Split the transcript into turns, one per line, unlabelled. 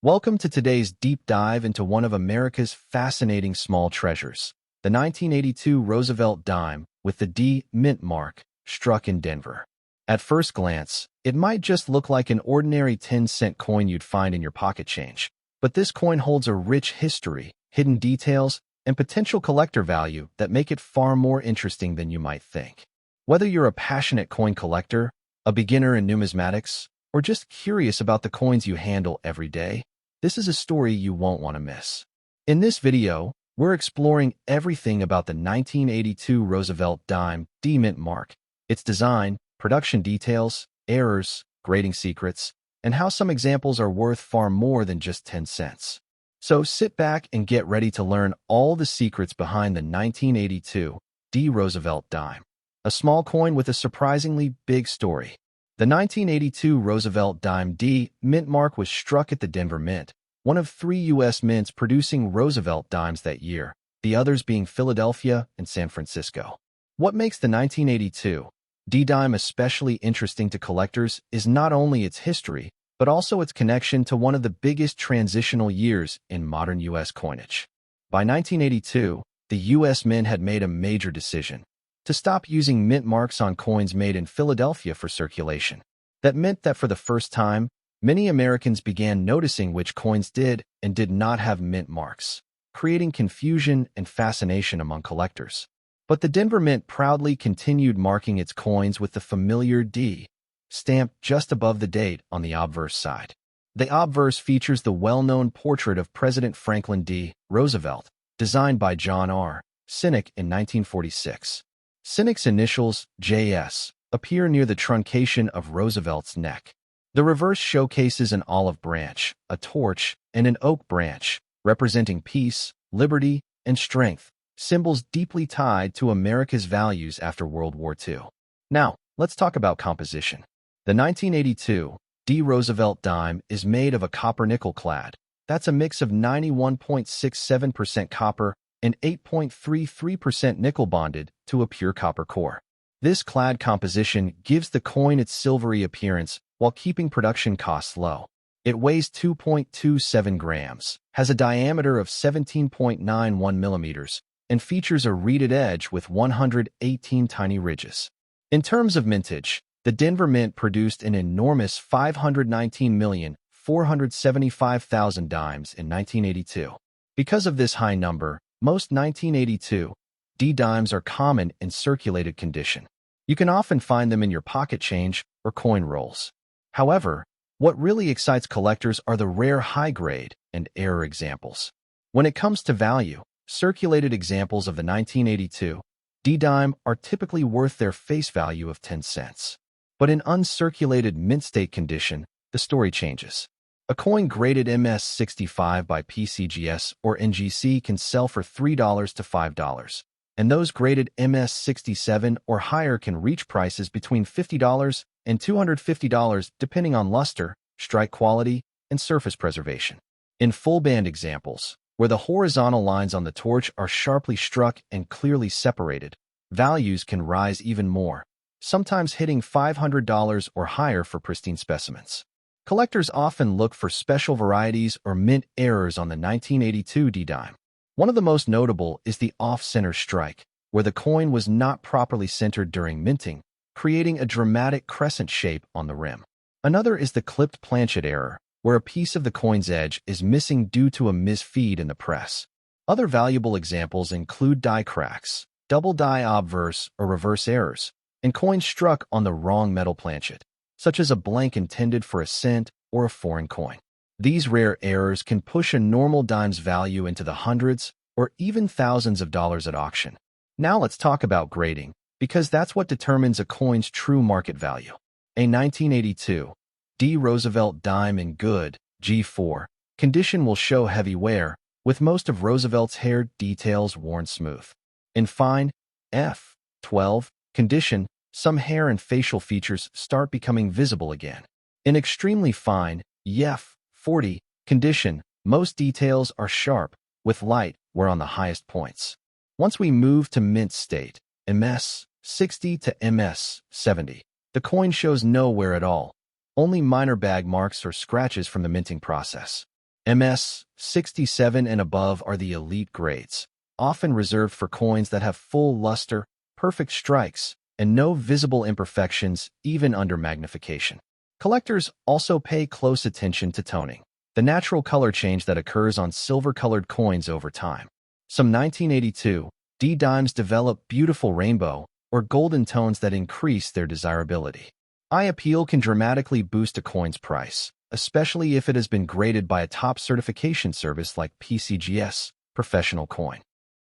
Welcome to today's deep dive into one of America's fascinating small treasures, the 1982 Roosevelt dime with the D mint mark struck in Denver. At first glance, it might just look like an ordinary 10-cent coin you'd find in your pocket change. But this coin holds a rich history, hidden details, and potential collector value that make it far more interesting than you might think. Whether you're a passionate coin collector, a beginner in numismatics, or just curious about the coins you handle every day, this is a story you won't want to miss. In this video, we're exploring everything about the 1982 Roosevelt dime D mint mark, its design, production details, errors, grading secrets, and how some examples are worth far more than just 10 cents. So sit back and get ready to learn all the secrets behind the 1982 D Roosevelt dime, a small coin with a surprisingly big story. The 1982 Roosevelt dime D mint mark was struck at the Denver Mint, one of three U.S. mints producing Roosevelt dimes that year, the others being Philadelphia and San Francisco. What makes the 1982 D dime especially interesting to collectors is not only its history, but also its connection to one of the biggest transitional years in modern U.S. coinage. By 1982, the U.S. Mint had made a major decision to stop using mint marks on coins made in Philadelphia for circulation. That meant that for the first time, many Americans began noticing which coins did and did not have mint marks, creating confusion and fascination among collectors. But the Denver Mint proudly continued marking its coins with the familiar D stamp just above the date on the obverse side. The obverse features the well-known portrait of President Franklin D. Roosevelt, designed by John R. Sinnock in 1946. Sinnock's initials, JS, appear near the truncation of Roosevelt's neck. The reverse showcases an olive branch, a torch, and an oak branch, representing peace, liberty, and strength, symbols deeply tied to America's values after World War II. Now, let's talk about composition. The 1982 D Roosevelt dime is made of a copper-nickel clad. That's a mix of 91.67% copper and 8.33% nickel bonded to a pure copper core. This clad composition gives the coin its silvery appearance while keeping production costs low. It weighs 2.27 grams, has a diameter of 17.91 millimeters, and features a reeded edge with 118 tiny ridges. In terms of mintage, the Denver Mint produced an enormous 519,475,000 dimes in 1982. Because of this high number, most 1982 D dimes are common in circulated condition. You can often find them in your pocket change or coin rolls. However, what really excites collectors are the rare high-grade and error examples. When it comes to value, circulated examples of the 1982 D dime are typically worth their face value of 10 cents. But in uncirculated mint state condition, the story changes. A coin graded MS65 by PCGS or NGC can sell for $3 to $5, and those graded MS67 or higher can reach prices between $50 and $250 depending on luster, strike quality, and surface preservation. In full-band examples, where the horizontal lines on the torch are sharply struck and clearly separated, values can rise even more, sometimes hitting $500 or higher for pristine specimens. Collectors often look for special varieties or mint errors on the 1982 D dime. One of the most notable is the off-center strike, where the coin was not properly centered during minting, creating a dramatic crescent shape on the rim. Another is the clipped planchet error, where a piece of the coin's edge is missing due to a misfeed in the press. Other valuable examples include die cracks, double die obverse or reverse errors, and coins struck on the wrong metal planchet, such as a blank intended for a cent or a foreign coin. These rare errors can push a normal dime's value into the hundreds or even thousands of dollars at auction. Now let's talk about grading, because that's what determines a coin's true market value. A 1982 D Roosevelt dime in good G4 condition will show heavy wear, with most of Roosevelt's hair details worn smooth. In fine F12 condition, some hair and facial features start becoming visible again. In extremely fine F40 condition, most details are sharp, with light wear on the highest points. Once we move to mint state, MS60 to MS70, the coin shows no wear at all, only minor bag marks or scratches from the minting process. MS 67 and above are the elite grades, often reserved for coins that have full luster, perfect strikes, and no visible imperfections even under magnification. Collectors also pay close attention to toning, the natural color change that occurs on silver-colored coins over time. Some 1982 D dimes develop beautiful rainbow or golden tones that increase their desirability. Eye appeal can dramatically boost a coin's price, especially if it has been graded by a top certification service like PCGS, Professional Coin.